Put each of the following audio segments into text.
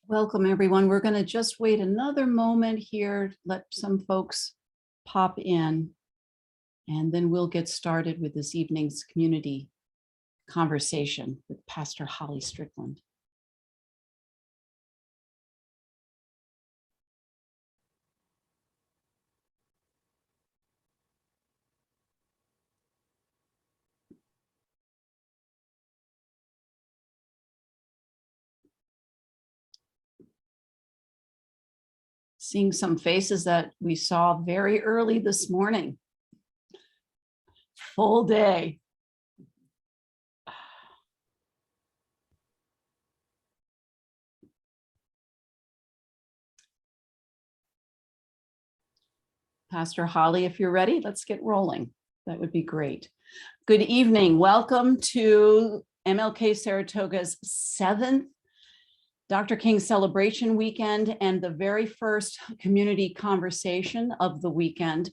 Welcome, everyone. We're going to just wait another moment here, let some folks pop in, and then we'll get started with this evening's community conversation with Pastor Holly Strickland. Seeing some faces that we saw very early this morning. Full day. Pastor Holly, if you're ready, let's get rolling. That would be great. Good evening. Welcome to MLK Saratoga's 7th Dr. King Celebration Weekend and the very first community conversation of the weekend,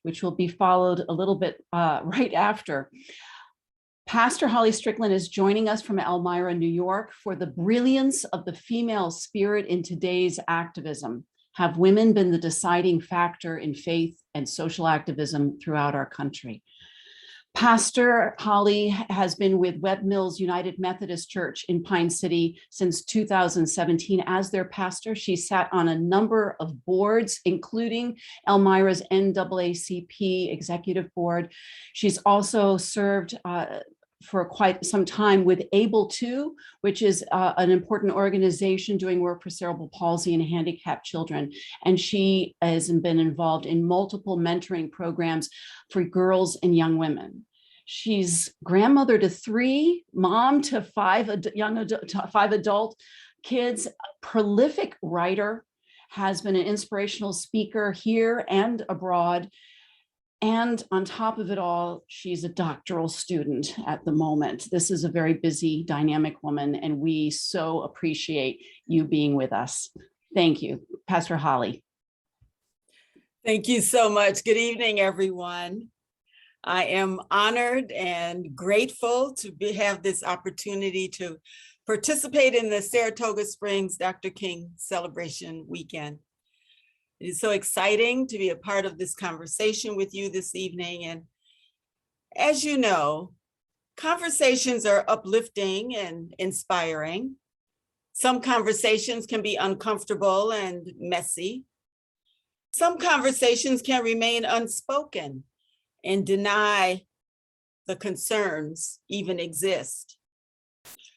which will be followed a little bit right after. Pastor Holly Strickland is joining us from Elmira, New York for the brilliance of the female spirit in today's activism. Have women been the deciding factor in faith and social activism throughout our country? Pastor Holly has been with Webb Mills United Methodist Church in Pine City since 2017 as their pastor. She sat on a number of boards, including Elmira's NAACP Executive Board. She's also served for quite some time with Able2, which is an important organization doing work for cerebral palsy and handicapped children. And she has been involved in multiple mentoring programs for girls and young women. She's grandmother to 3, mom to 5 adult kids, prolific writer, has been an inspirational speaker here and abroad. And on top of it all, she's a doctoral student at the moment. This is a very busy, dynamic woman, and we so appreciate you being with us. Thank you, Pastor Holly. Thank you so much. Good evening, everyone. I am honored and grateful to have this opportunity to participate in the Saratoga Springs Dr. King Celebration Weekend. It is so exciting to be a part of this conversation with you this evening. And as you know, conversations are uplifting and inspiring. Some conversations can be uncomfortable and messy. Some conversations can remain unspoken and deny the concerns even exist.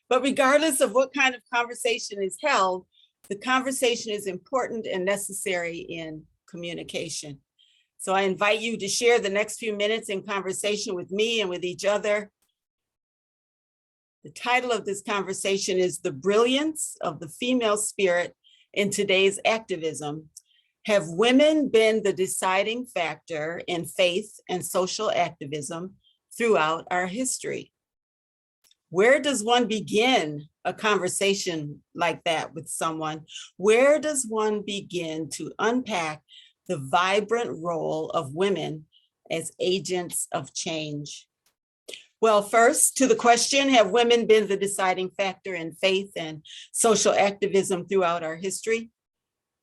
But regardless of what kind of conversation is held, the conversation is important and necessary in communication. So I invite you to share the next few minutes in conversation with me and with each other. The title of this conversation is The Brilliance of the Female Spirit in Today's Activism. Have women been the deciding factor in faith and social activism throughout our history? Where does one begin a conversation like that with someone? Where does one begin to unpack the vibrant role of women as agents of change? Well, first, to the question, have women been the deciding factor in faith and social activism throughout our history?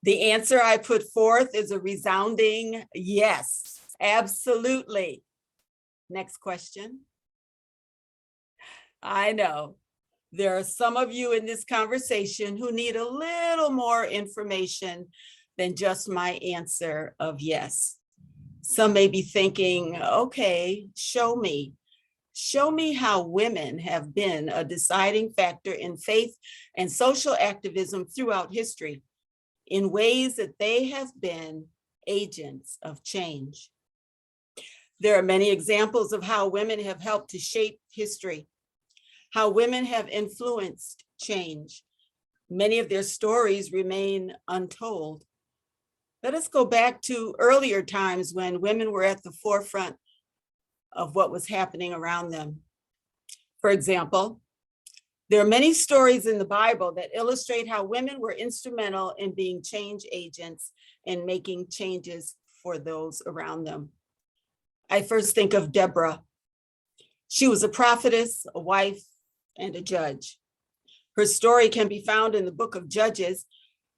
The answer I put forth is a resounding yes, absolutely. Next question. I know there are some of you in this conversation who need a little more information than just my answer of yes. Some may be thinking, okay, show me. Show me how women have been a deciding factor in faith and social activism throughout history in ways that they have been agents of change. There are many examples of how women have helped to shape history, how women have influenced change. Many of their stories remain untold. Let us go back to earlier times when women were at the forefront of what was happening around them. For example, there are many stories in the Bible that illustrate how women were instrumental in being change agents and making changes for those around them. I first think of Deborah. She was a prophetess, a wife, and a judge. Her story can be found in the book of Judges,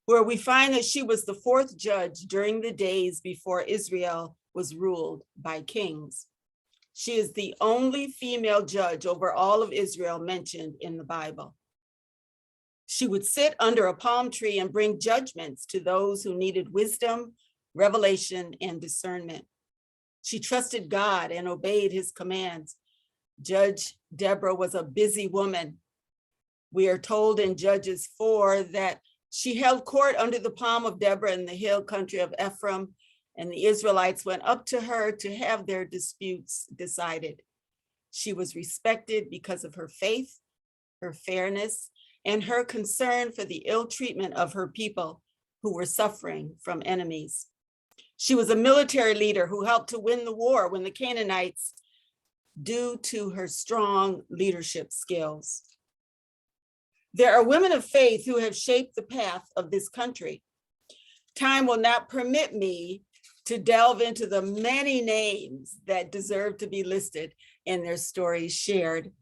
where we find that she was the fourth judge during the days before Israel was ruled by kings. She is the only female judge over all of Israel mentioned in the Bible. She would sit under a palm tree and bring judgments to those who needed wisdom, revelation, and discernment. She trusted God and obeyed his commands. Judge Deborah was a busy woman. We are told in Judges 4 that she held court under the palm of Deborah in the hill country of Ephraim, and the Israelites went up to her to have their disputes decided. She was respected because of her faith, her fairness, and her concern for the ill treatment of her people who were suffering from enemies. She was a military leader who helped to win the war when the Canaanites, due to her strong leadership skills. There are women of faith who have shaped the path of this country. Time will not permit me to delve into the many names that deserve to be listed and their stories shared.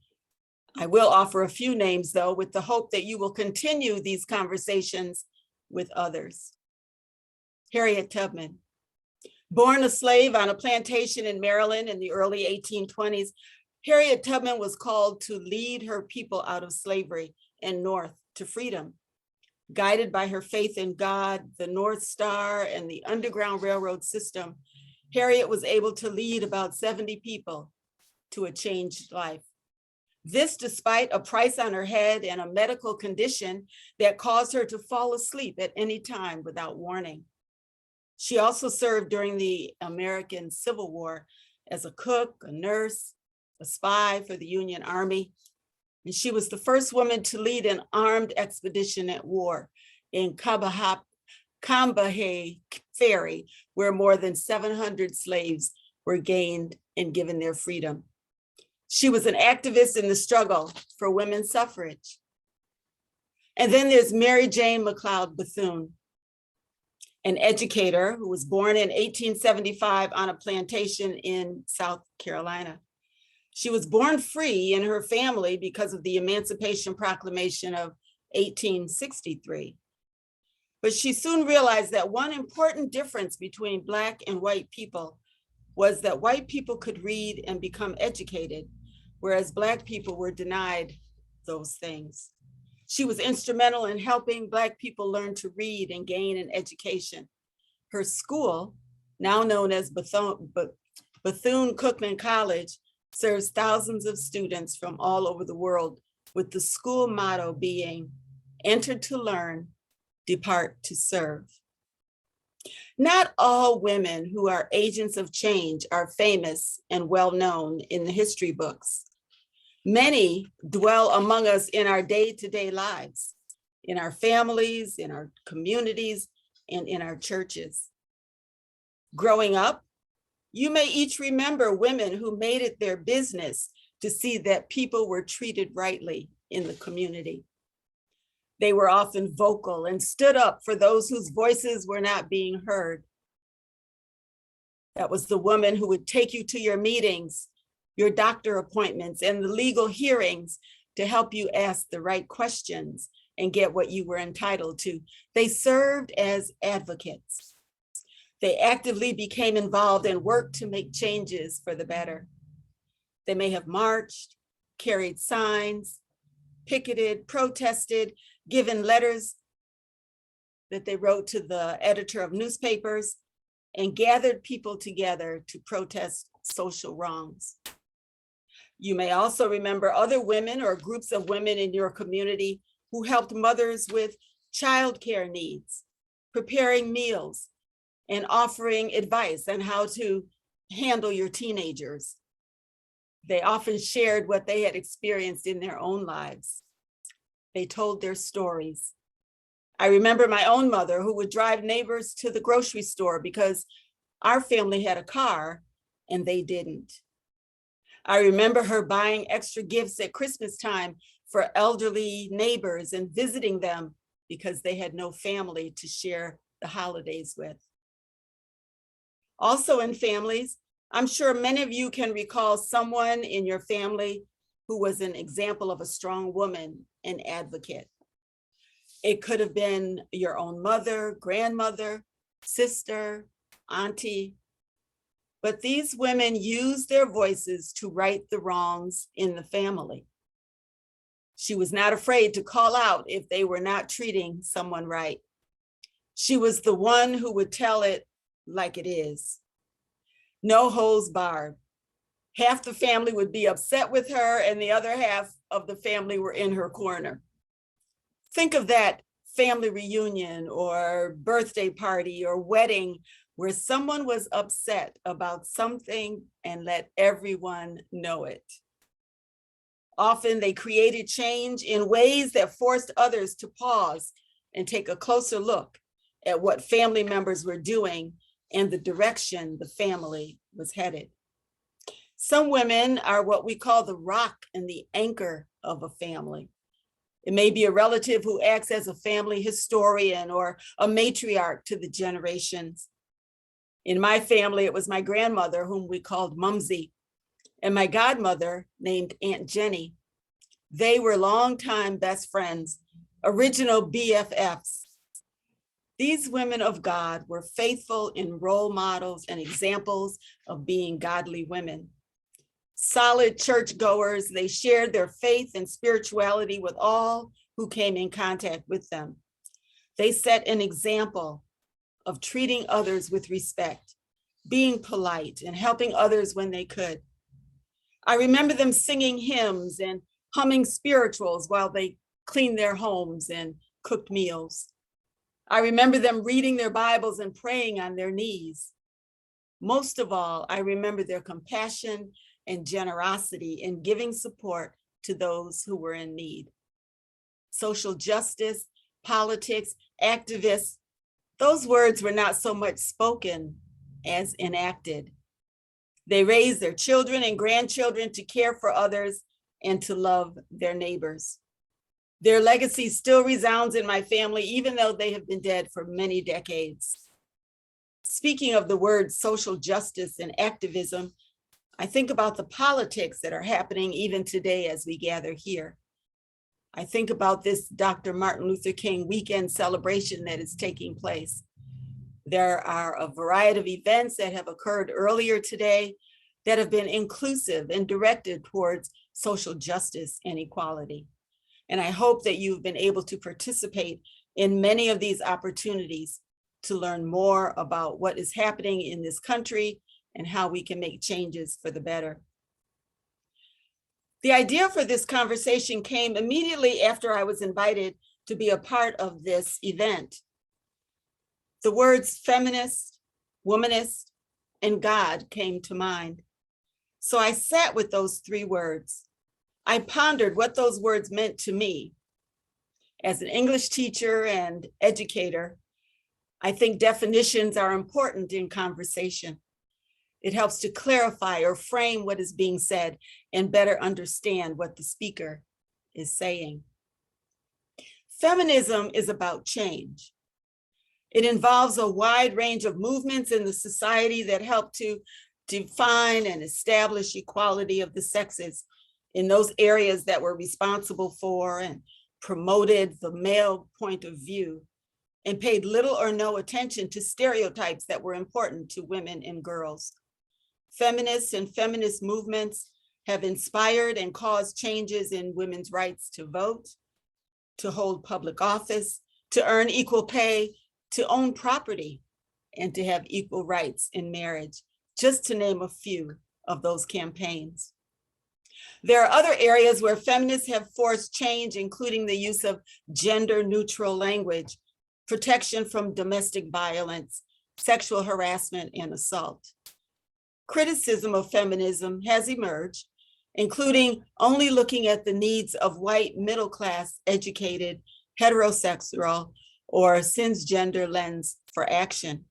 I will offer a few names, though, with the hope that you will continue these conversations with others. Harriet Tubman. Born a slave on a plantation in Maryland in the early 1820s, Harriet Tubman was called to lead her people out of slavery and north to freedom. Guided by her faith in God, the North Star, and the Underground Railroad system, Harriet was able to lead about 70 people to a changed life. This despite a price on her head and a medical condition that caused her to fall asleep at any time without warning. She also served during the American Civil War as a cook, a nurse, a spy for the Union Army. And she was the first woman to lead an armed expedition at war in Cambahee Ferry, where more than 700 slaves were gained and given their freedom. She was an activist in the struggle for women's suffrage. And then there's Mary Jane Mccloud Bethune, an educator who was born in 1875 on a plantation in South Carolina. She was born free in her family because of the Emancipation Proclamation of 1863. But she soon realized that one important difference between Black and white people was that white people could read and become educated, whereas Black people were denied those things. She was instrumental in helping Black people learn to read and gain an education. Her school, now known as Bethune-Cookman College, serves thousands of students from all over the world, with the school motto being, "Enter to learn, depart to serve." Not all women who are agents of change are famous and well-known in the history books. Many dwell among us in our day-to-day lives, in our families, in our communities, and in our churches. Growing up, you may each remember women who made it their business to see that people were treated rightly in the community. They were often vocal and stood up for those whose voices were not being heard. That was the woman who would take you to your meetings, your doctor appointments, and the legal hearings to help you ask the right questions and get what you were entitled to. They served as advocates. They actively became involved and worked to make changes for the better. They may have marched, carried signs, picketed, protested, given letters that they wrote to the editor of newspapers, and gathered people together to protest social wrongs. You may also remember other women or groups of women in your community who helped mothers with childcare needs, preparing meals, and offering advice on how to handle your teenagers. They often shared what they had experienced in their own lives. They told their stories. I remember my own mother who would drive neighbors to the grocery store because our family had a car and they didn't. I remember her buying extra gifts at Christmas time for elderly neighbors and visiting them because they had no family to share the holidays with. Also in families, I'm sure many of you can recall someone in your family who was an example of a strong woman an advocate. It could have been your own mother, grandmother, sister, auntie. But these women used their voices to right the wrongs in the family. She was not afraid to call out if they were not treating someone right. She was the one who would tell it like it is. No holds barred. Half the family would be upset with her and the other half of the family were in her corner. Think of that family reunion or birthday party or wedding where someone was upset about something and let everyone know it. Often they created change in ways that forced others to pause and take a closer look at what family members were doing and the direction the family was headed. Some women are what we call the rock and the anchor of a family. It may be a relative who acts as a family historian or a matriarch to the generations. In my family, it was my grandmother, whom we called Mumsy, and my godmother, named Aunt Jenny. They were longtime best friends, original BFFs. These women of God were faithful in role models and examples of being godly women. Solid churchgoers, they shared their faith and spirituality with all who came in contact with them. They set an example of treating others with respect, being polite, and helping others when they could. I remember them singing hymns and humming spirituals while they cleaned their homes and cooked meals. I remember them reading their Bibles and praying on their knees. Most of all, I remember their compassion and generosity in giving support to those who were in need. Social justice, politics, activists, those words were not so much spoken as enacted. They raised their children and grandchildren to care for others and to love their neighbors. Their legacy still resounds in my family, even though they have been dead for many decades. Speaking of the words social justice and activism, I think about the politics that are happening even today as we gather here. I think about this Dr. Martin Luther King weekend celebration that is taking place. There are a variety of events that have occurred earlier today that have been inclusive and directed towards social justice and equality. And I hope that you've been able to participate in many of these opportunities to learn more about what is happening in this country and how we can make changes for the better. The idea for this conversation came immediately after I was invited to be a part of this event. The words feminist, womanist, and God came to mind. So I sat with those three words. I pondered what those words meant to me. As an English teacher and educator, I think definitions are important in conversation. It helps to clarify or frame what is being said and better understand what the speaker is saying. Feminism is about change. It involves a wide range of movements in the society that help to define and establish equality of the sexes in those areas that were responsible for and promoted the male point of view and paid little or no attention to stereotypes that were important to women and girls. Feminists and feminist movements have inspired and caused changes in women's rights to vote, to hold public office, to earn equal pay, to own property, and to have equal rights in marriage, just to name a few of those campaigns. There are other areas where feminists have forced change, including the use of gender-neutral language, protection from domestic violence, sexual harassment, and assault. Criticism of feminism has emerged, including only looking at the needs of white, middle-class, educated, heterosexual, or cisgender lens for action.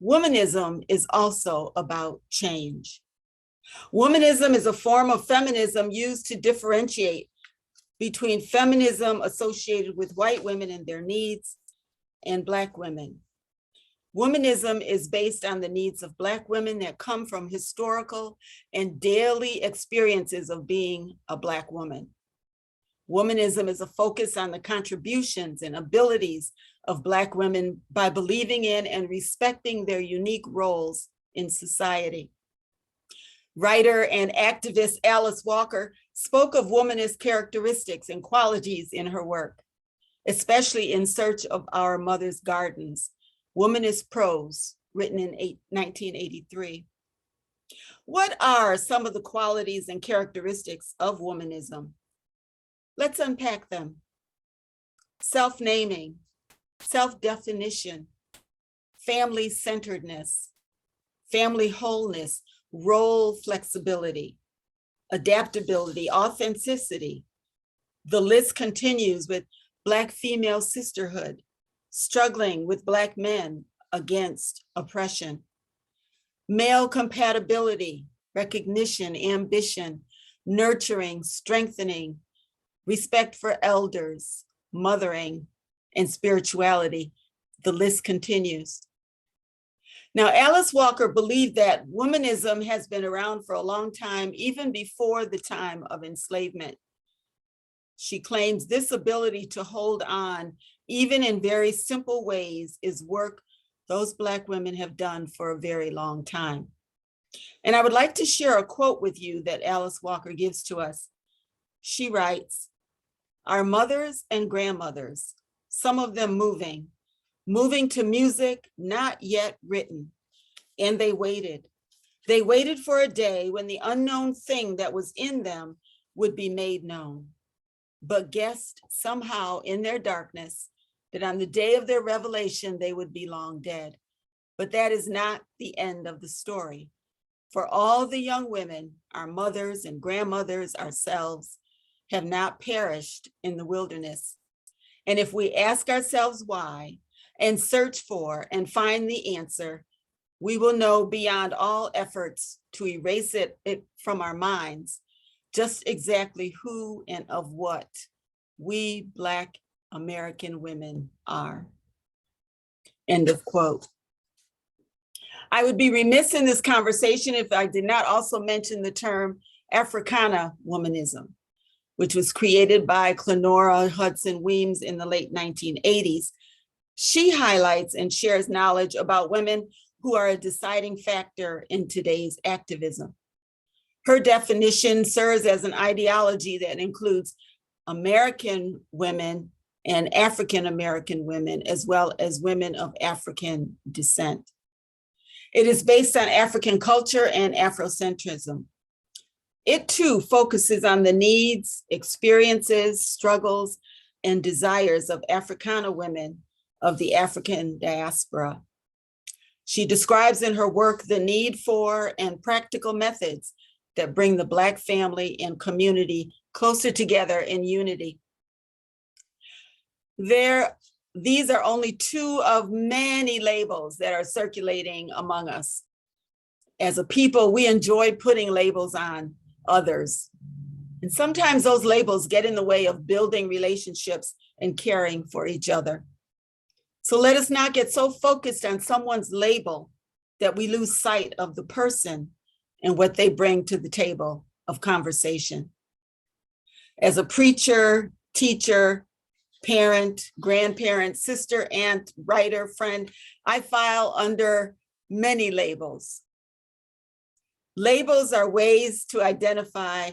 Womanism is also about change. Womanism is a form of feminism used to differentiate between feminism associated with white women and their needs and Black women. Womanism is based on the needs of Black women that come from historical and daily experiences of being a Black woman. Womanism is a focus on the contributions and abilities of Black women by believing in and respecting their unique roles in society. Writer and activist Alice Walker spoke of womanist characteristics and qualities in her work, especially in Search of Our Mother's Gardens, Womanist Prose, written in 1983. What are some of the qualities and characteristics of womanism? Let's unpack them. Self-naming, self-definition, family-centeredness, family wholeness, role flexibility, adaptability, authenticity. The list continues with Black female sisterhood, struggling with Black men against oppression, male compatibility, recognition, ambition, nurturing, strengthening, respect for elders, mothering, and spirituality. The list continues. Now, Alice Walker believed that womanism has been around for a long time, even before the time of enslavement. She claims this ability to hold on, even in very simple ways, is work those Black women have done for a very long time. And I would like to share a quote with you that Alice Walker gives to us. She writes, "Our mothers and grandmothers, some of them moving to music not yet written, and they waited. They waited for a day when the unknown thing that was in them would be made known, but guessed somehow in their darkness that on the day of their revelation, they would be long dead. But that is not the end of the story. For all the young women, our mothers and grandmothers, ourselves, have not perished in the wilderness. And if we ask ourselves why, and search for and find the answer, we will know beyond all efforts to erase it from our minds, just exactly who and of what we Black American women are." End of quote. I would be remiss in this conversation if I did not also mention the term Afrikaner Womanism, which was created by Clenora Hudson Weems in the late 1980s. She highlights and shares knowledge about women who are a deciding factor in today's activism. Her definition serves as an ideology that includes American women and African American women, as well as women of African descent. It is based on African culture and Afrocentrism. It too focuses on the needs, experiences, struggles, and desires of Afrikaner women of the African diaspora. She describes in her work the need for and practical methods that bring the Black family and community closer together in unity. These are only two of many labels that are circulating among us. As a people, we enjoy putting labels on others. And sometimes those labels get in the way of building relationships and caring for each other. So let us not get so focused on someone's label that we lose sight of the person and what they bring to the table of conversation. As a preacher, teacher, parent, grandparent, sister, aunt, writer, friend, I file under many labels. Labels are ways to identify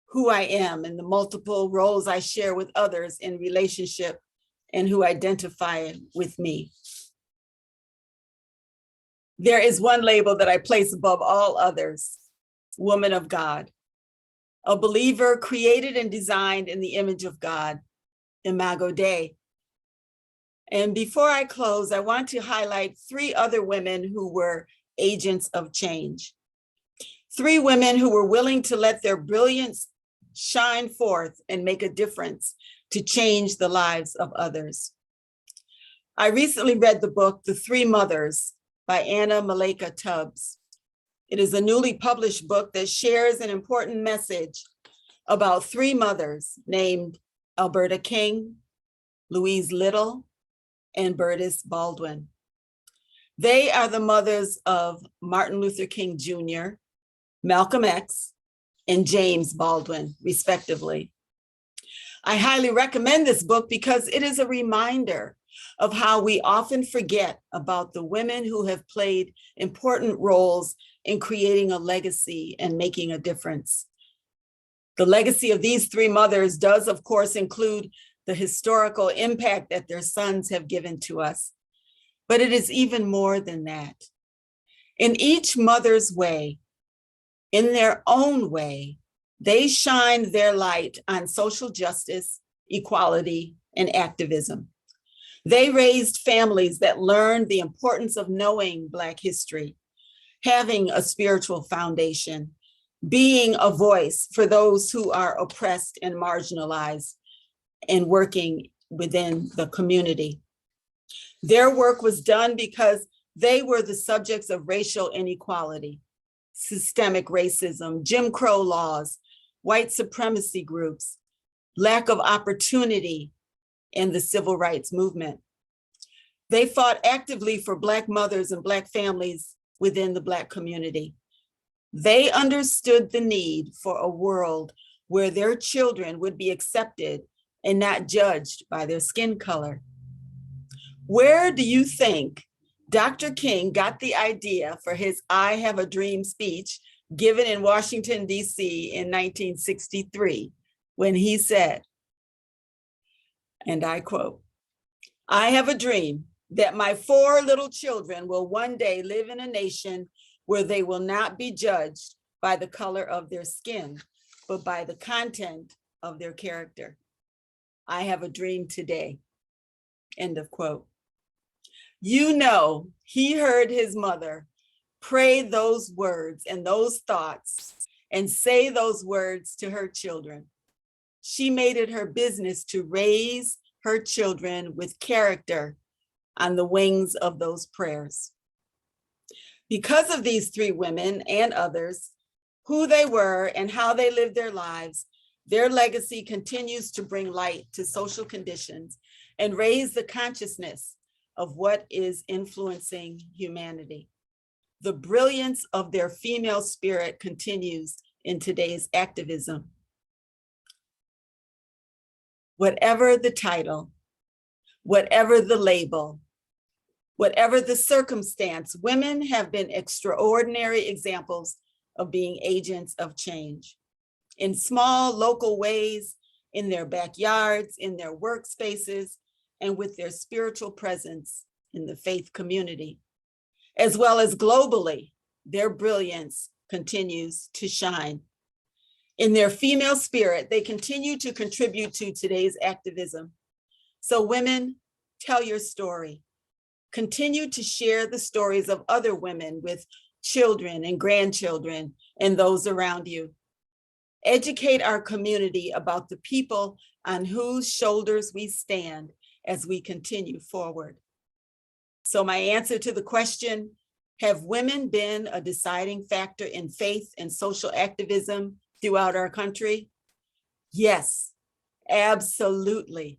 who I am and the multiple roles I share with others in relationship and who identify with me. There is one label that I place above all others: woman of God, a believer created and designed in the image of God, Imago Dei. And before I close, I want to highlight three other women who were agents of change. Three women who were willing to let their brilliance shine forth and make a difference to change the lives of others. I recently read the book, The Three Mothers by Anna Malika Tubbs. It is a newly published book that shares an important message about three mothers named Alberta King, Louise Little, and Bertis Baldwin. They are the mothers of Martin Luther King Jr., Malcolm X, and James Baldwin, respectively. I highly recommend this book because it is a reminder of how we often forget about the women who have played important roles in creating a legacy and making a difference. The legacy of these three mothers does, of course, include the historical impact that their sons have given to us. But it is even more than that. In each mother's way, in their own way, they shined their light on social justice, equality, and activism. They raised families that learned the importance of knowing Black history, having a spiritual foundation, being a voice for those who are oppressed and marginalized, and working within the community. Their work was done because they were the subjects of racial inequality, systemic racism, Jim Crow laws, white supremacy groups, lack of opportunity, and the civil rights movement. They fought actively for Black mothers and Black families within the Black community. They understood the need for a world where their children would be accepted and not judged by their skin color. Where do you think Dr. King got the idea for his I Have a Dream speech given in Washington, D.C. in 1963, when he said, and I quote, "I have a dream that my 4 little children will one day live in a nation where they will not be judged by the color of their skin, but by the content of their character. I have a dream today." End of quote. You know, he heard his mother pray those words and those thoughts and say those words to her children. She made it her business to raise her children with character on the wings of those prayers. Because of these 3 women and others, who they were and how they lived their lives, their legacy continues to bring light to social conditions and raise the consciousness of what is influencing humanity. The brilliance of their female spirit continues in today's activism. Whatever the title, whatever the label, whatever the circumstance, women have been extraordinary examples of being agents of change. In small local ways, in their backyards, in their workspaces, and with their spiritual presence in the faith community, as well as globally, their brilliance continues to shine. In their female spirit, they continue to contribute to today's activism. So women, tell your story. Continue to share the stories of other women with children and grandchildren and those around you. Educate our community about the people on whose shoulders we stand as we continue forward. So my answer to the question, have women been a deciding factor in faith and social activism throughout our country? Yes, absolutely.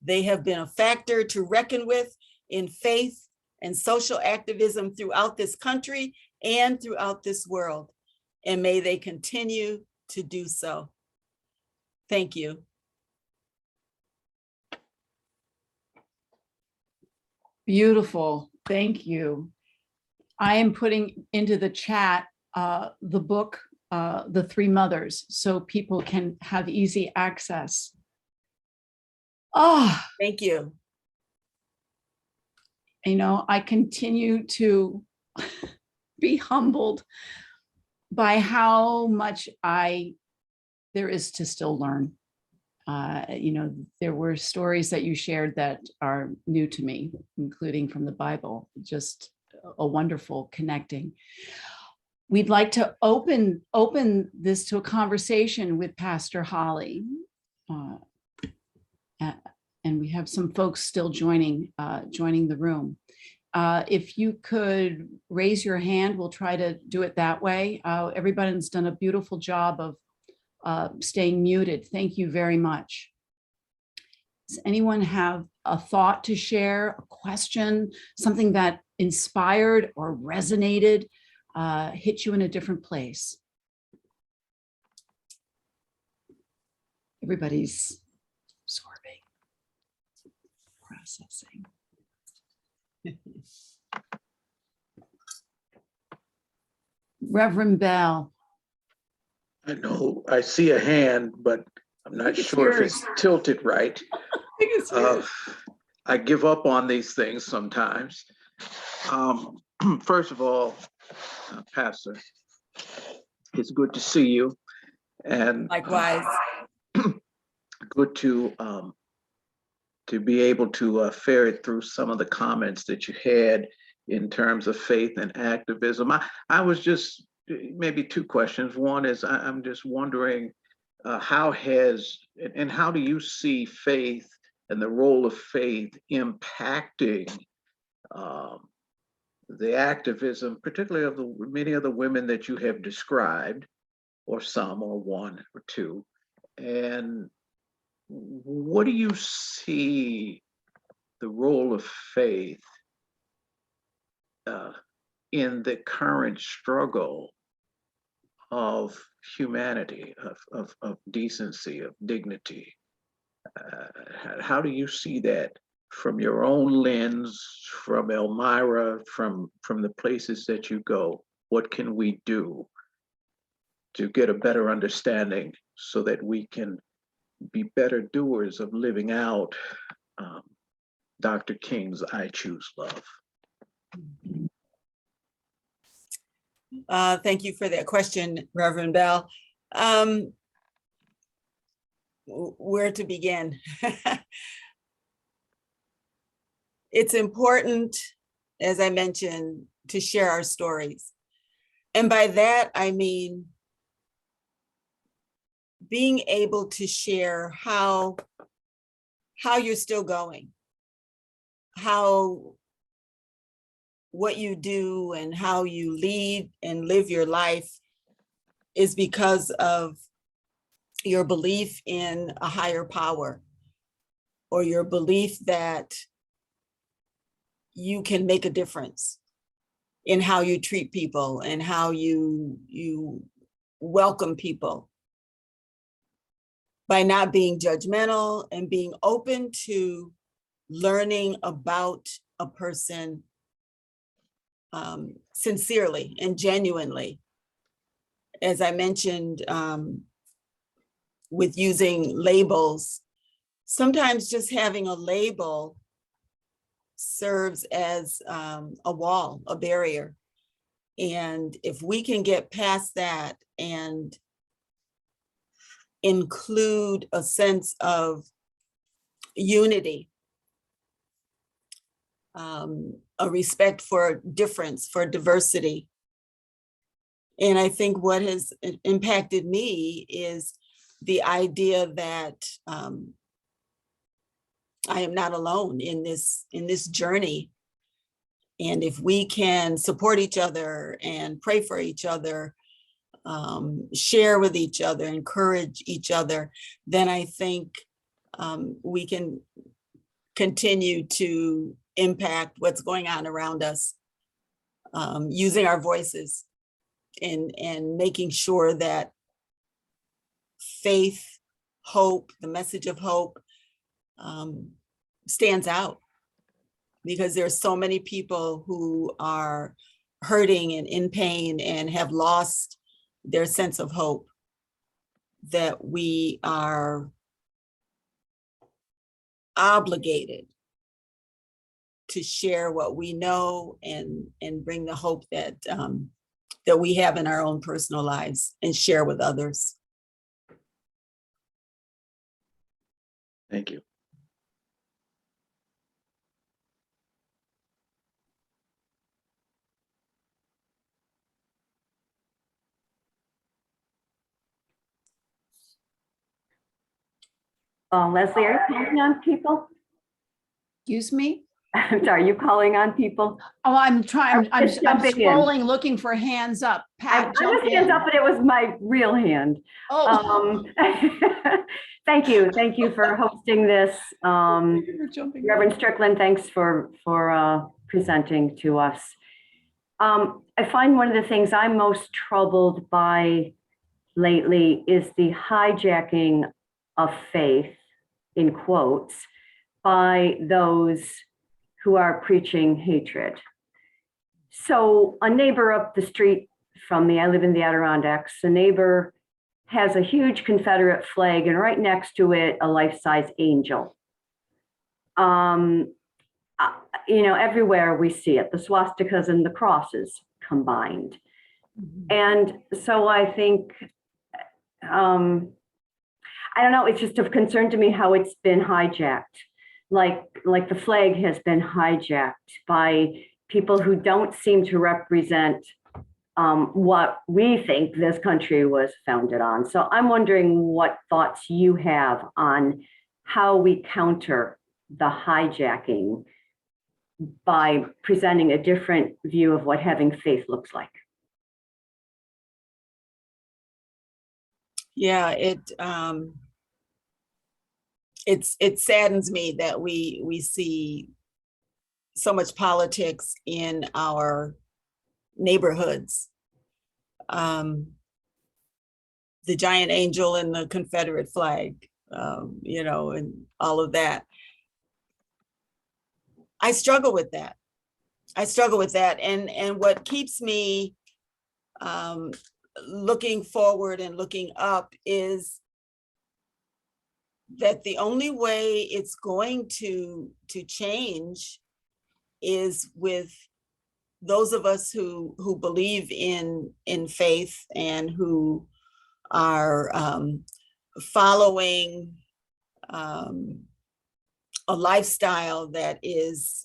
They have been a factor to reckon with in faith and social activism throughout this country and throughout this world. And may they continue to do so. Thank you. Beautiful, thank you. I am putting into the chat the book, The 3 Mothers, so people can have easy access. Oh, Thank you. You know, I continue to be humbled by how much there is to still learn. You know, there were stories that you shared that are new to me, including from the Bible, just a wonderful connecting. We'd like to open this to a conversation with Pastor Holly. And we have some folks still joining the room. If you could raise your hand, we'll try to do it that way. Everybody's done a beautiful job of staying muted. Thank you very much. Does anyone have a thought to share, a question, something that inspired or resonated, hit you in a different place? Everybody's absorbing, processing. Reverend Bell. I know I see a hand, but I'm not It's sure if yours. it's tilted right. I think it's yours. I give up on these things sometimes. First of all, Pastor, it's good to see you, and Likewise. good to be able to ferret through some of the comments that you had in terms of faith and activism. I was just maybe two questions. One is I'm just wondering how do you see faith and the role of faith impacting the activism, particularly of the many of the women that you have described, or some, or one, or two, and what do you see the role of faith in the current struggle of humanity, of decency, of dignity? How do you see that from your own lens, from Elmira, from the places that you go? What can we do to get a better understanding so that we can be better doers of living out Dr. King's I Choose Love? Thank you for that question, Reverend Bell. Where to begin? It's important, as I mentioned, to share our stories. And by that, I mean being able to share how you're still going, what you do and how you lead and live your life is because of your belief in a higher power, or your belief that you can make a difference in how you treat people and how you welcome people, by not being judgmental and being open to learning about a person sincerely and genuinely. As I mentioned, with using labels, sometimes just having a label serves as a wall, a barrier. And if we can get past that and include a sense of unity, a respect for difference, for diversity. And I think what has impacted me is the idea that I am not alone in this journey. And if we can support each other and pray for each other, share with each other, encourage each other, then I think we can continue to impact what's going on around us, using our voices and making sure that faith, hope, the message of hope stands out, because there's so many people who are hurting and in pain and have lost their sense of hope, that we are obligated to share what we know and bring the hope that that we have in our own personal lives and share with others. Thank you. Leslie, are you calling on people? Excuse me? I'm sorry, are you calling on people? Oh, I'm trying, I'm Just jumping in. scrolling, looking for hands up. Pat, I jump was hands in. up, but it was my real hand. Oh. Thank you for hosting this. You're jumping in. Reverend Strickland, thanks for presenting to us. I find one of the things I'm most troubled by lately is the hijacking of faith in quotes, by those who are preaching hatred. So a neighbor up the street from me, I live in the Adirondacks, the neighbor has a huge Confederate flag and right next to it, a life-size angel. Everywhere we see it, the swastikas and the crosses combined. And so I think, I don't know, it's just of concern to me how it's been hijacked. Like the flag has been hijacked by people who don't seem to represent what we think this country was founded on. So I'm wondering what thoughts you have on how we counter the hijacking by presenting a different view of what having faith looks like. Yeah, it saddens me that we see so much politics in our neighborhoods. The giant angel and the Confederate flag, and all of that. I struggle with that. And what keeps me looking forward and looking up is that the only way it's going to change is with those of us who believe in faith and who are following a lifestyle that is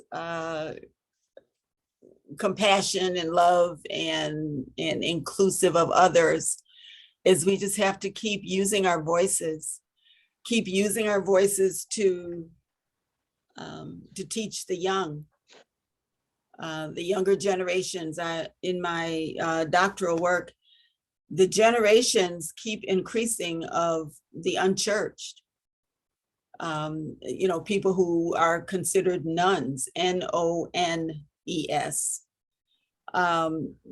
compassion and love and inclusive of others, is we just have to keep using our voices to teach the younger generations. In my doctoral work, the generations keep increasing of the unchurched. People who are considered nuns, N-O-N-E-S,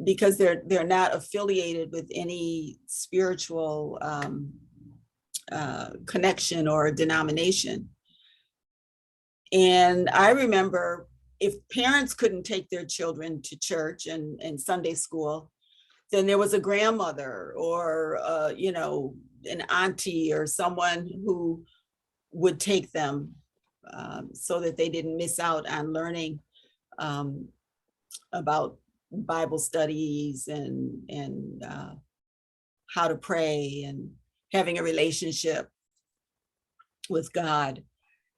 because they're not affiliated with any spiritual connection or denomination. And I remember, if parents couldn't take their children to church and Sunday school, then there was a grandmother or an auntie or someone who would take them so that they didn't miss out on learning about Bible studies and how to pray and having a relationship with God.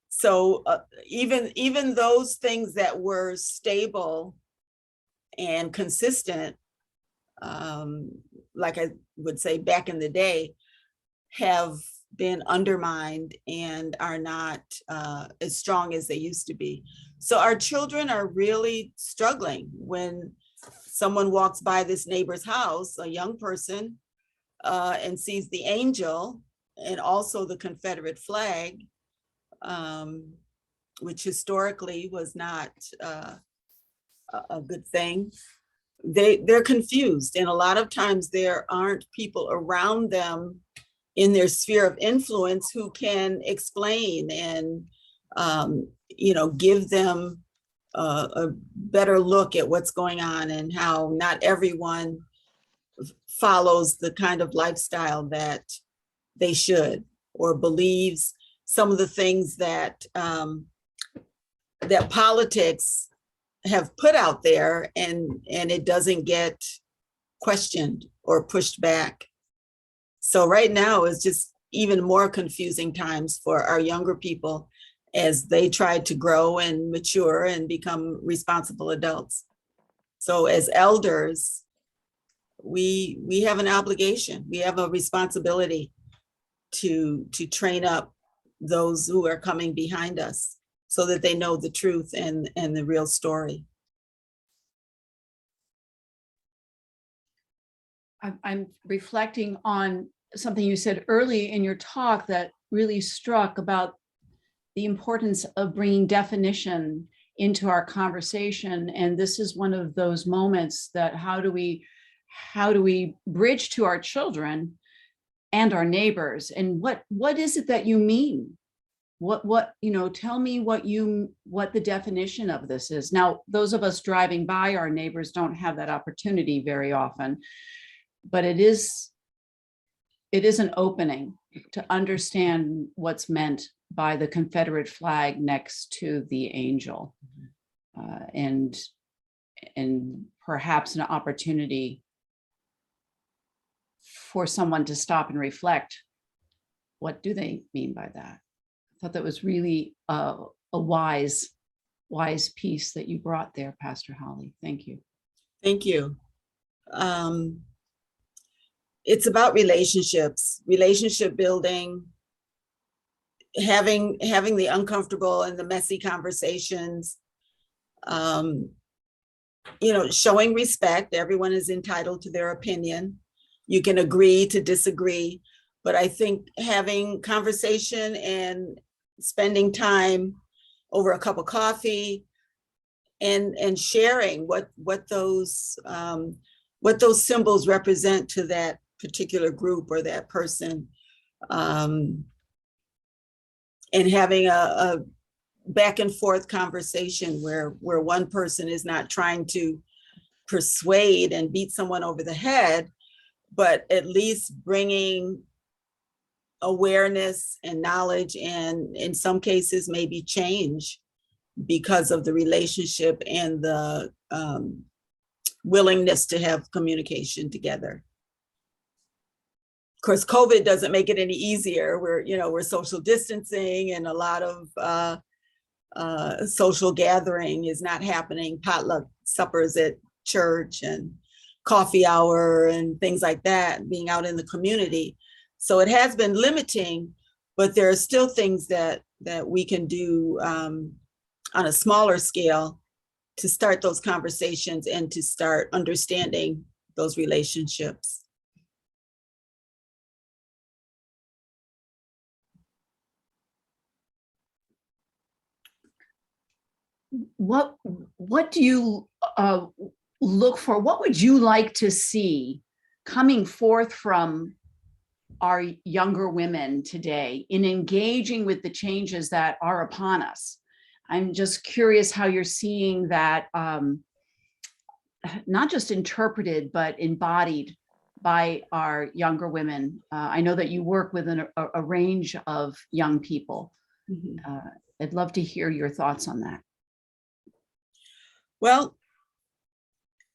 So even those things that were stable and consistent, like I would say back in the day, have been undermined and are not as strong as they used to be. So our children are really struggling when someone walks by this neighbor's house, a young person, and sees the angel and also the Confederate flag, which historically was not a good thing. They're confused, and a lot of times there aren't people around them in their sphere of influence who can explain and give them a better look at what's going on and how not everyone follows the kind of lifestyle that they should, or believes some of the things that that politics have put out there, and it doesn't get questioned or pushed back. So right now is just even more confusing times for our younger people as they try to grow and mature and become responsible adults. So as elders, we have an obligation, we have a responsibility to train up those who are coming behind us so that they know the truth and the real story. I'm reflecting on something you said early in your talk that really struck about the importance of bringing definition into our conversation. And this is one of those moments that how do we bridge to our children and our neighbors? And what is it that you mean tell me what the definition of this is. Now, those of us driving by our neighbors don't have that opportunity very often, but it is an opening to understand what's meant by the Confederate flag next to the angel, and perhaps an opportunity for someone to stop and reflect. What do they mean by that? I thought that was really a wise piece that you brought there, Pastor Holly. Thank you. Thank you. It's about relationships, relationship building, having the uncomfortable and the messy conversations, showing respect. Everyone is entitled to their opinion. You can agree to disagree, but I think having conversation and spending time over a cup of coffee and sharing what those symbols represent to that particular group or that person, and having a back and forth conversation where one person is not trying to persuade and beat someone over the head, but at least bringing awareness and knowledge, and in some cases maybe change because of the relationship and the willingness to have communication together. Of course, COVID doesn't make it any easier. We're social distancing, and a lot of social gathering is not happening. Potluck suppers at church and coffee hour and things like that, being out in the community. So it has been limiting, but there are still things that we can do on a smaller scale to start those conversations and to start understanding those relationships. What do you look for? What would you like to see coming forth from our younger women today in engaging with the changes that are upon us? I'm just curious how you're seeing that, not just interpreted, but embodied by our younger women. I know that you work with a range of young people. Mm-hmm. I'd love to hear your thoughts on that. Well,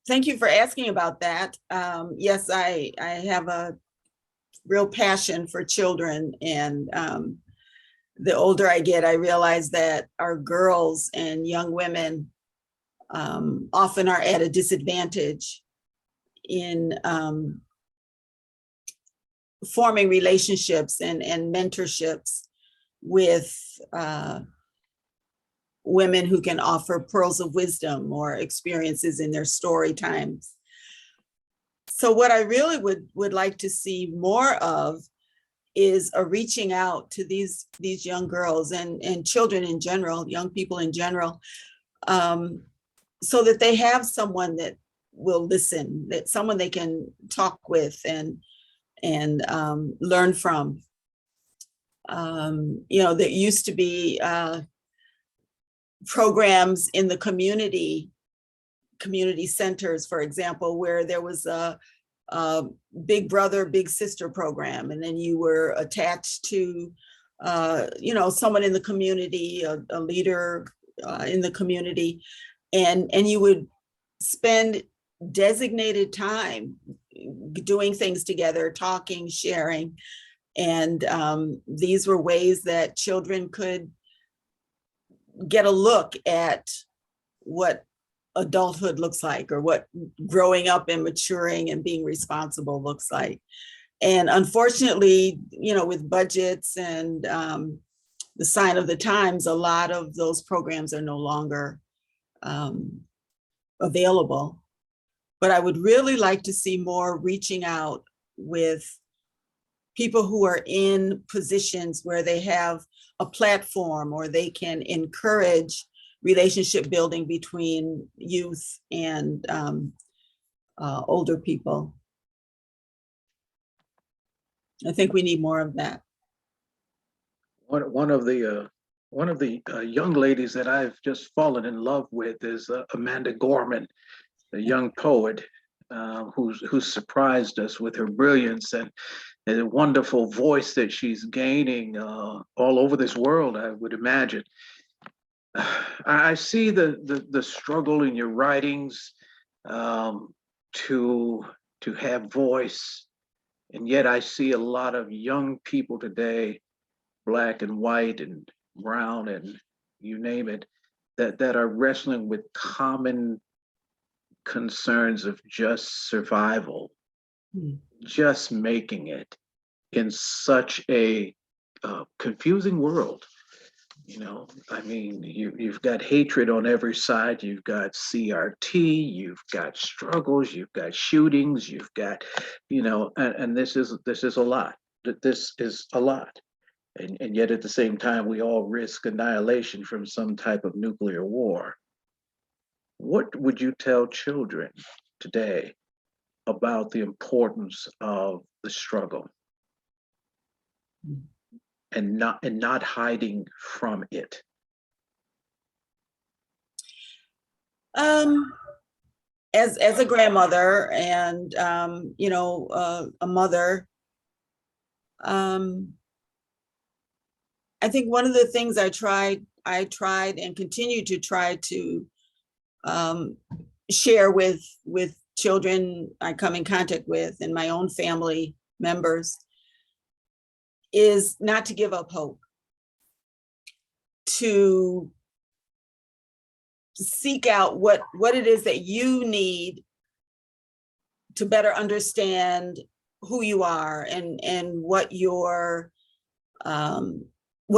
thank you for asking about that. Yes, I have a real passion for children, and the older I get, I realize that our girls and young women often are at a disadvantage in forming relationships and mentorships with women who can offer pearls of wisdom or experiences in their story times. So what I really would like to see more of is a reaching out to these young girls and children in general, young people in general, so that they have someone that will listen, that someone they can talk with and learn from. There used to be programs in the community centers, for example, where there was a big brother, big sister program, and then you were attached to someone in the community, a leader in the community, and you would spend designated time doing things together, talking, sharing, and these were ways that children could get a look at what adulthood looks like, or what growing up and maturing and being responsible looks like. And unfortunately, with budgets and the sign of the times, a lot of those programs are no longer available. But I would really like to see more reaching out with people who are in positions where they have a platform, or they can encourage relationship building between youth and older people. I think we need more of that. One of the young ladies that I've just fallen in love with is Amanda Gorman, a young poet who's surprised us with her brilliance and a wonderful voice that she's gaining all over this world, I would imagine. I see the struggle in your writings to have voice, and yet I see a lot of young people today, Black and white and brown and you name it, that are wrestling with common concerns of just survival, just making it in such a confusing world. You know, I mean, you've got hatred on every side. You've got CRT, you've got struggles, you've got shootings, you've got, you know, and this is a lot. This is a lot. And yet at the same time, we all risk annihilation from some type of nuclear war. What would you tell children today about the importance of the struggle and not hiding from it? As a grandmother and you know, a mother, I think one of the things I tried and continue to try to share with children I come in contact with and my own family members is not to give up hope, to seek out what it is that you need to better understand who you are and what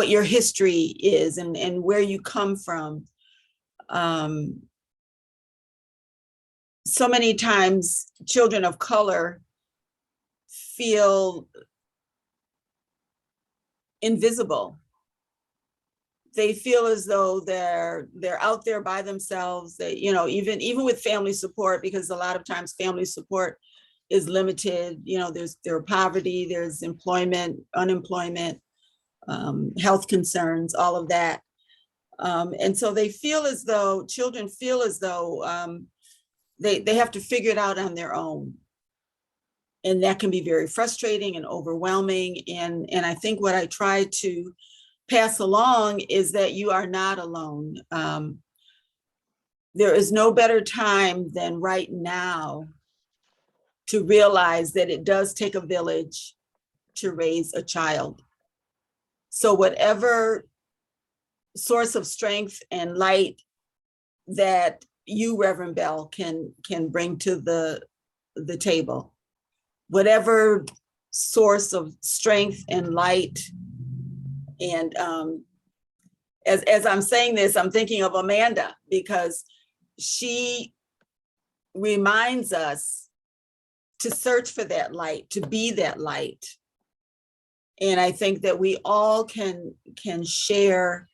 your history is and where you come from. So many times children of color feel invisible. They feel as though they're out there by themselves. They, you know, even with family support, because a lot of times family support is limited. You know, there's poverty, there's employment, unemployment, health concerns, all of that. And so they feel as though, children feel as though they have to figure it out on their own. And that can be very frustrating and overwhelming. And I think what I try to pass along is that you are not alone. There is no better time than right now to realize that it does take a village to raise a child. So whatever source of strength and light that you, Reverend Bell, can bring to the table, whatever source of strength and light. And as I'm saying this, I'm thinking of Amanda, because she reminds us to search for that light, to be that light. And I think that we all can share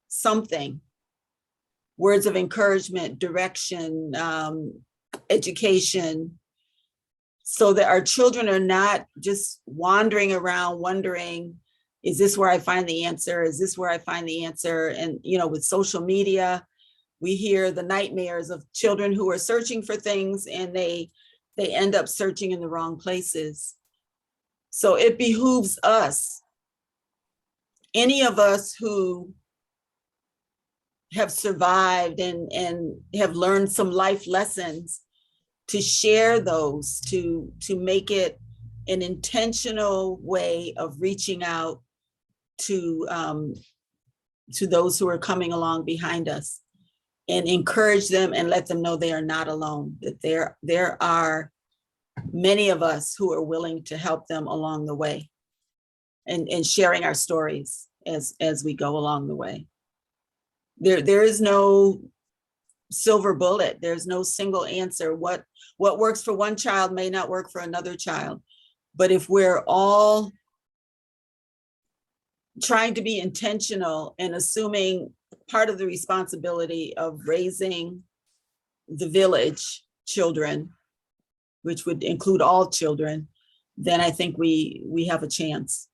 something, words of encouragement, direction, education, so that our children are not just wandering around wondering, is this where I find the answer? Is this where I find the answer? And, you know, with social media, we hear the nightmares of children who are searching for things and they end up searching in the wrong places. So it behooves us, any of us who have survived and have learned some life lessons, to share those, to make it an intentional way of reaching out to those who are coming along behind us, and encourage them and let them know they are not alone, that there are many of us who are willing to help them along the way, and sharing our stories as we go along the way. There is no silver bullet. There's no single answer. What works for one child may not work for another child. But if we're all trying to be intentional and assuming part of the responsibility of raising the village children, which would include all children, then I think we have a chance.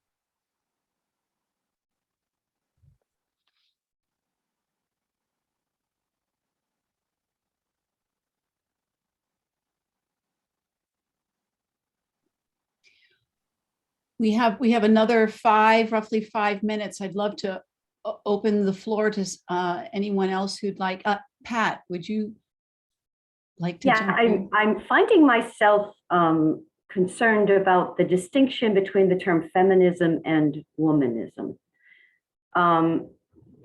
We have another roughly 5 minutes. I'd love to open the floor to anyone else who'd like. Pat, would you like to jump in? I'm finding myself concerned about the distinction between the term feminism and womanism.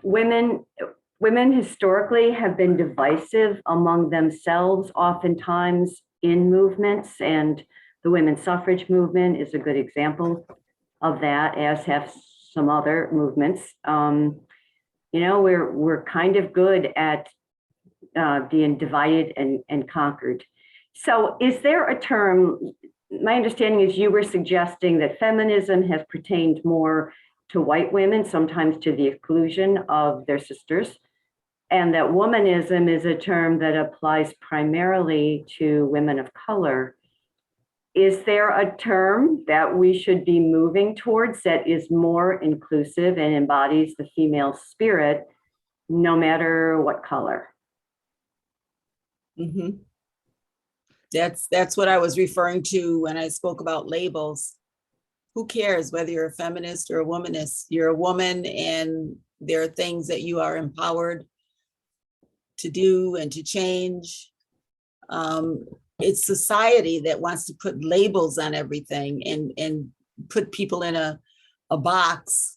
Women historically have been divisive among themselves, oftentimes in movements, and the women's suffrage movement is a good example of that, as have some other movements. We're kind of good at being divided and conquered. So is there a term, my understanding is you were suggesting that feminism has pertained more to white women, sometimes to the exclusion of their sisters, and that womanism is a term that applies primarily to women of color. Is there a term that we should be moving towards that is more inclusive and embodies the female spirit, no matter what color? Mm-hmm. That's what I was referring to when I spoke about labels. Who cares whether you're a feminist or a womanist? You're a woman, and there are things that you are empowered to do and to change. It's society that wants to put labels on everything and put people in a box.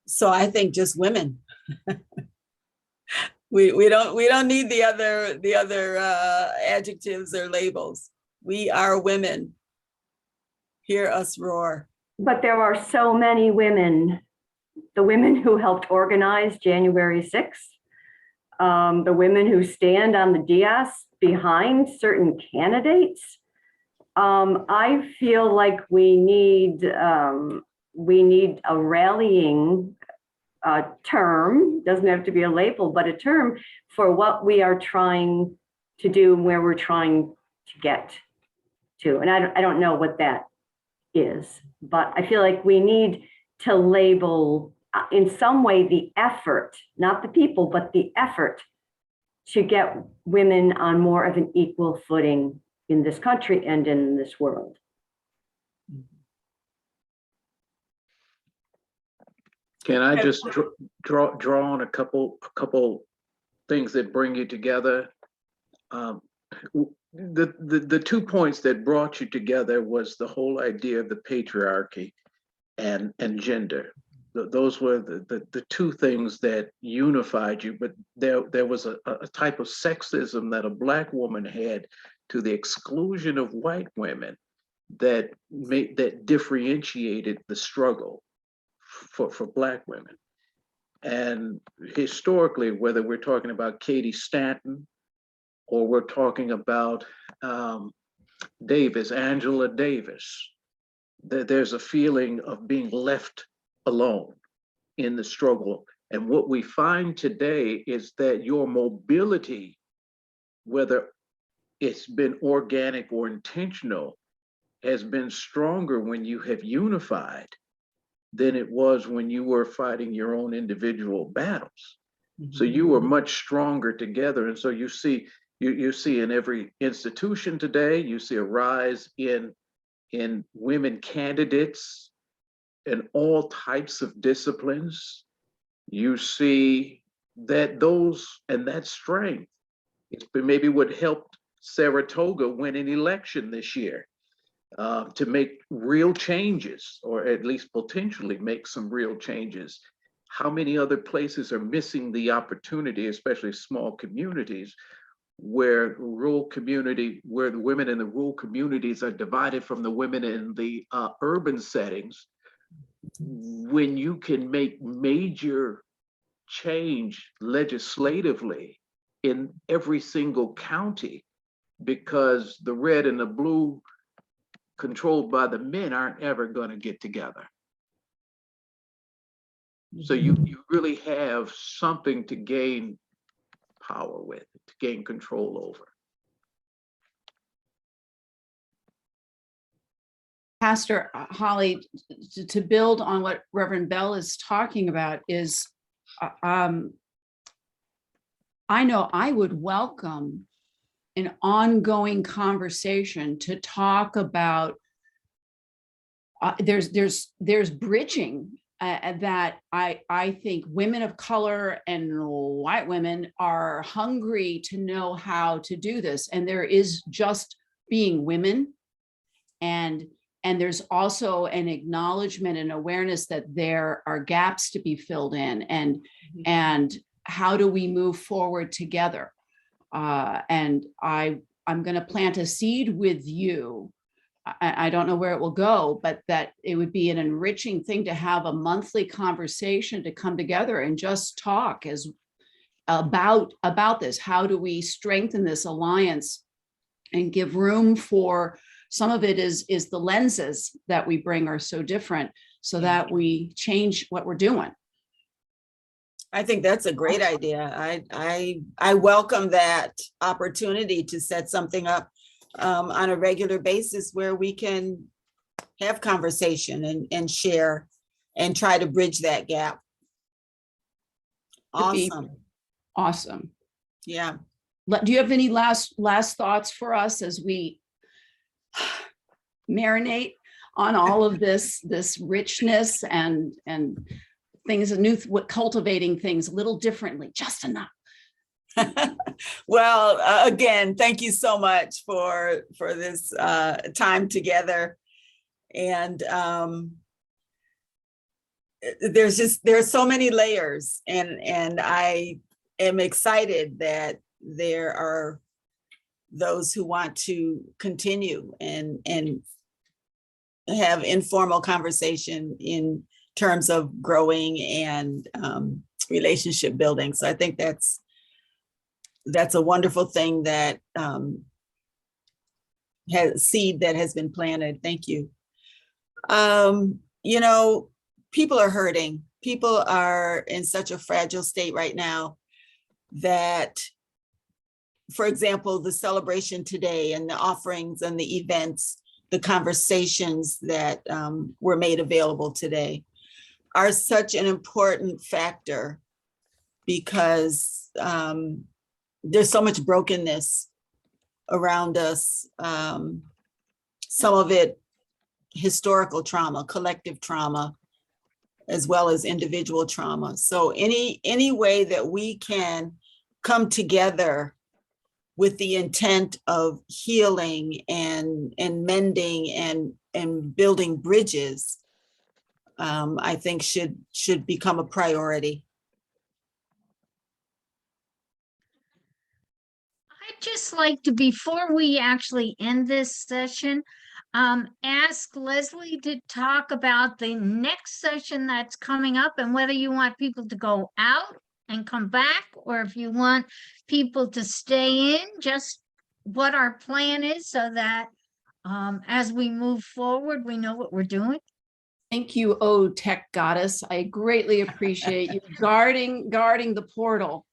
So I think just women. We don't need the other adjectives or labels. We are women. Hear us roar. But there are so many women, the women who helped organize January 6th, the women who stand on the dais behind certain candidates. I feel like we need a rallying term, doesn't have to be a label, but a term for what we are trying to do and where we're trying to get to. And I don't know what that is, but I feel like we need to label in some way the effort, not the people, but the effort to get women on more of an equal footing in this country and in this world. Can I just draw on a couple things that bring you together? The 2 points that brought you together was the whole idea of the patriarchy and gender. Those were the 2 things that unified you, but there was a type of sexism that a Black woman had to the exclusion of white women that differentiated the struggle for Black women. And historically, whether we're talking about Katie Stanton or we're talking about Angela Davis, there's a feeling of being left alone in the struggle. And what we find today is that your mobility, whether it's been organic or intentional, has been stronger when you have unified than it was when you were fighting your own individual battles. Mm-hmm. So you were much stronger together. And so you see in every institution today, you see a rise in women candidates in all types of disciplines. You see that that strength, it's been maybe what helped Saratoga win an election this year. To make real changes, or at least potentially make some real changes. How many other places are missing the opportunity, especially small communities, where the women in the rural communities are divided from the women in the urban settings, when you can make major change legislatively in every single county, because the red and the blue controlled by the men aren't ever going to get together. So you really have something to gain power with, to gain control over. Pastor Holly, to build on what Reverend Bell is talking about is, I know I would welcome an ongoing conversation to talk about there's bridging that I think women of color and white women are hungry to know how to do this. And there is just being women, and there's also an acknowledgement and awareness that there are gaps to be filled in, and how do we move forward together? And I'm going to plant a seed with you. I don't know where it will go, but that it would be an enriching thing to have a monthly conversation to come together and just talk about this. How do we strengthen this alliance and give room for some of it is the lenses that we bring are so different, so that we change what we're doing. I think that's a great idea. I welcome that opportunity to set something up on a regular basis where we can have conversation and share and try to bridge that gap. Awesome. Awesome. Yeah. Do you have any last thoughts for us as we marinate on all of this richness and things, cultivating things a little differently, just enough? Well, again, thank you so much for this time together. And there's so many layers, and I am excited that there are those who want to continue and have informal conversation in terms of growing and relationship building. So I think that's a wonderful thing that has seed that has been planted. Thank you. You know, people are hurting. People are in such a fragile state right now that, for example, the celebration today and the offerings and the events, the conversations that were made available today are such an important factor, because there's so much brokenness around us. Some of it historical trauma, collective trauma, as well as individual trauma. So any way that we can come together with the intent of healing and mending and building bridges, I think should become a priority. I'd just like to, before we actually end this session, ask Leslie to talk about the next session that's coming up, and whether you want people to go out and come back, or if you want people to stay in, just what our plan is, so that as we move forward, we know what we're doing. Thank you, oh tech goddess. I greatly appreciate you guarding the portal.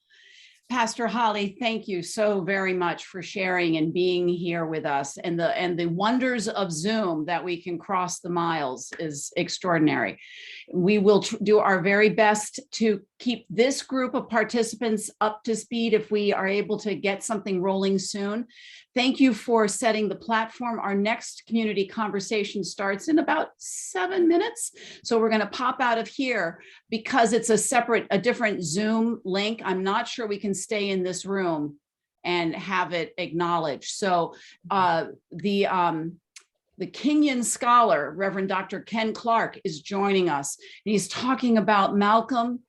Pastor Holly, thank you so very much for sharing and being here with us. And the wonders of Zoom, that we can cross the miles, is extraordinary. We will do our very best to keep this group of participants up to speed if we are able to get something rolling soon. Thank you for setting the platform. Our next community conversation starts in about 7 minutes. So we're going to pop out of here because it's a different Zoom link. I'm not sure we can stay in this room and have it acknowledged. So the Kenyan scholar, Reverend Dr. Ken Clark, is joining us. And he's talking about Malcolm,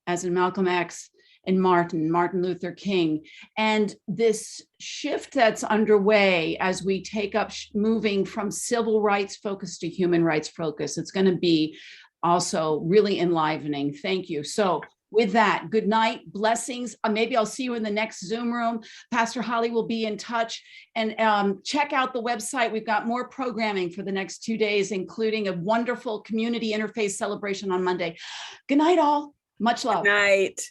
as in Malcolm X, and Martin Luther King, and this shift that's underway as we take up moving from civil rights focus to human rights focus. It's going to be also really enlivening. Thank you. So with that, good night, blessings. Maybe I'll see you in the next Zoom room. Pastor Holly will be in touch, and check out the website. We've got more programming for the next 2 days, including a wonderful community interface celebration on Monday. Good night, all. Much love. Good night.